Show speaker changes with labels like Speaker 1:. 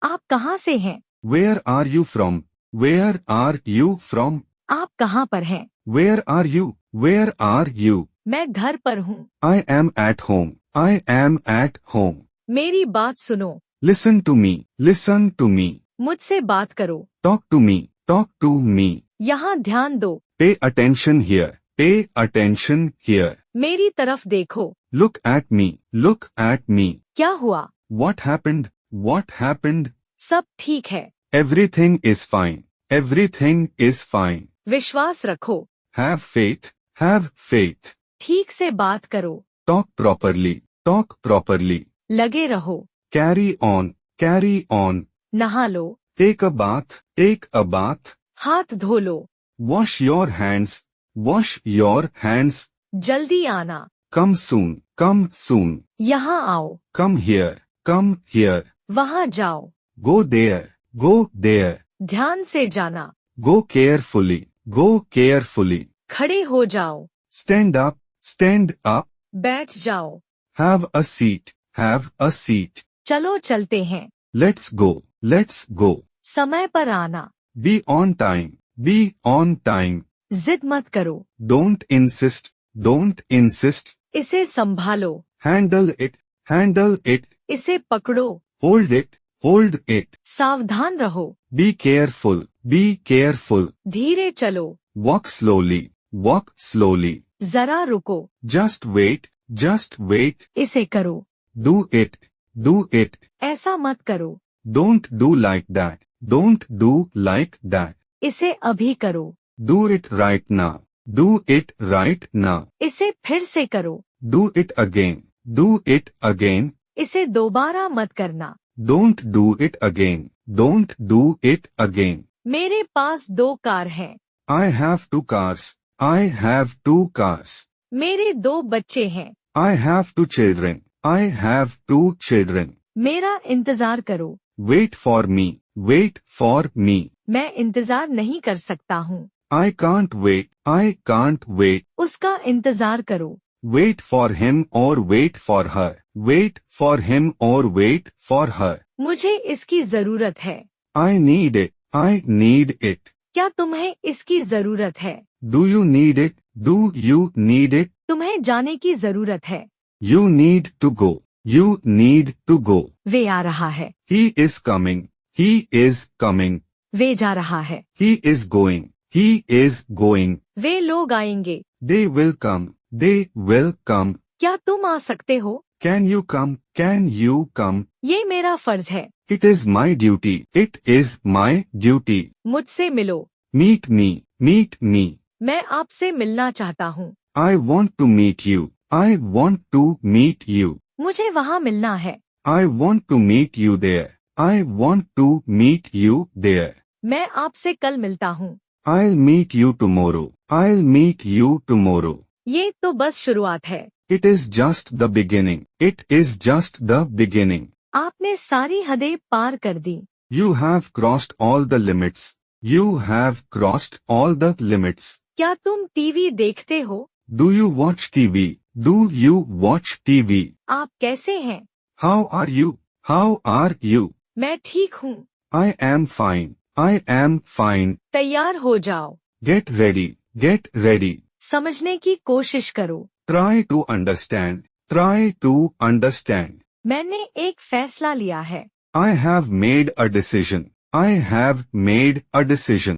Speaker 1: आप कहाँ से हैं?
Speaker 2: Where are you from? Where are you from?
Speaker 1: आप कहाँ पर हैं?
Speaker 2: Where are you? Where are you?
Speaker 1: मैं घर पर हूँ।
Speaker 2: I am at home. I am at home.
Speaker 1: मेरी बात सुनो।
Speaker 2: Listen to me. Listen to me.
Speaker 1: मुझसे बात करो।
Speaker 2: Talk to me. Talk to me.
Speaker 1: यहाँ ध्यान दो।
Speaker 2: Pay attention here. Pay attention here.
Speaker 1: मेरी तरफ देखो।
Speaker 2: Look at me. Look at me.
Speaker 1: क्या हुआ?
Speaker 2: What happened? What happened?
Speaker 1: सब ठीक है।
Speaker 2: Everything is fine. Everything is fine.
Speaker 1: विश्वास रखो।
Speaker 2: Have faith. Have faith.
Speaker 1: ठीक से बात करो।
Speaker 2: Talk properly. Talk properly.
Speaker 1: लगे रहो।
Speaker 2: Carry on. Carry on.
Speaker 1: नहा लो।
Speaker 2: Take a bath. Take a bath.
Speaker 1: हाथ धो लो।
Speaker 2: Wash your hands. Wash your hands.
Speaker 1: जल्दी आना।
Speaker 2: Come soon. Come soon.
Speaker 1: यहाँ आओ।
Speaker 2: Come here. Come here.
Speaker 1: वहाँ जाओ।
Speaker 2: Go there. Go there.
Speaker 1: ध्यान से जाना।
Speaker 2: Go carefully. Go carefully.
Speaker 1: खड़े हो जाओ।
Speaker 2: Stand up. Stand up.
Speaker 1: बैठ जाओ।
Speaker 2: Have a seat. Have a seat.
Speaker 1: चलो चलते हैं।
Speaker 2: Let's go. Let's go.
Speaker 1: समय पर आना।
Speaker 2: Be on time. Be on time.
Speaker 1: जिद मत करो।
Speaker 2: Don't insist. Don't insist.
Speaker 1: इसे संभालो।
Speaker 2: Handle it. Handle it.
Speaker 1: इसे पकड़ो।
Speaker 2: Hold it. Hold it.
Speaker 1: सावधान रहो।
Speaker 2: Be careful. Be careful.
Speaker 1: धीरे चलो।
Speaker 2: Walk slowly. Walk slowly.
Speaker 1: जरा रुको।
Speaker 2: Just wait. Just wait.
Speaker 1: इसे करो।
Speaker 2: Do it. Do it.
Speaker 1: ऐसा मत करो।
Speaker 2: Don't do like that. Don't do like that.
Speaker 1: इसे अभी करो।
Speaker 2: Do it right now. Do it right now.
Speaker 1: इसे फिर से करो।
Speaker 2: Do it again. Do it again.
Speaker 1: इसे दोबारा मत करना।
Speaker 2: Don't do it again. Don't do it again.
Speaker 1: मेरे पास 2 कार हैं।
Speaker 2: I have 2 cars. I have 2 cars.
Speaker 1: मेरे 2 बच्चे हैं।
Speaker 2: I have 2 children. I have 2 children.
Speaker 1: मेरा इंतजार करो।
Speaker 2: Wait for me. Wait for me.
Speaker 1: मैं इंतजार नहीं कर सकता हूँ।
Speaker 2: I can't wait. I can't wait.
Speaker 1: उसका इंतजार करो।
Speaker 2: Wait for him or wait for her. Wait for him or wait for her.
Speaker 1: मुझे इसकी जरूरत है।
Speaker 2: I need it. I need it.
Speaker 1: क्या तुम्हें इसकी जरूरत है?
Speaker 2: Do you need it? Do you need it?
Speaker 1: तुम्हें जाने की जरूरत है।
Speaker 2: You need to go. You need to go.
Speaker 1: वे आ रहा है।
Speaker 2: He is coming. He is coming.
Speaker 1: वे जा रहा है।
Speaker 2: He is going. He is going.
Speaker 1: वे लोग आएंगे।
Speaker 2: They will come. They will come.
Speaker 1: क्या तुम आ सकते हो?
Speaker 2: Can you come? Can you come?
Speaker 1: ये मेरा फर्ज है।
Speaker 2: It is my duty. It is my duty.
Speaker 1: मुझसे मिलो।
Speaker 2: Meet me. Meet me.
Speaker 1: मैं आपसे मिलना चाहता हूँ।
Speaker 2: I want to meet you. I want to meet you.
Speaker 1: मुझे वहाँ मिलना है।
Speaker 2: I want to meet you there. I want to meet you there.
Speaker 1: मैं आपसे कल मिलता हूँ।
Speaker 2: I'll meet you tomorrow. I'll meet you tomorrow.
Speaker 1: ये तो बस शुरुआत है।
Speaker 2: It is just the beginning. It is just the beginning.
Speaker 1: आपने सारी हदें पार कर दी।
Speaker 2: You have crossed all the limits. You have crossed all the limits.
Speaker 1: क्या तुम टीवी देखते हो?
Speaker 2: Do you watch TV? Do you watch TV?
Speaker 1: आप कैसे हैं?
Speaker 2: How are you? How are you?
Speaker 1: मैं ठीक हूँ।
Speaker 2: I am fine. I am fine.
Speaker 1: तैयार हो जाओ।
Speaker 2: Get ready. Get ready.
Speaker 1: समझने की कोशिश करो।
Speaker 2: Try to understand. Try to understand.
Speaker 1: मैंने एक फैसला लिया है।
Speaker 2: I have made a decision. I have made a decision.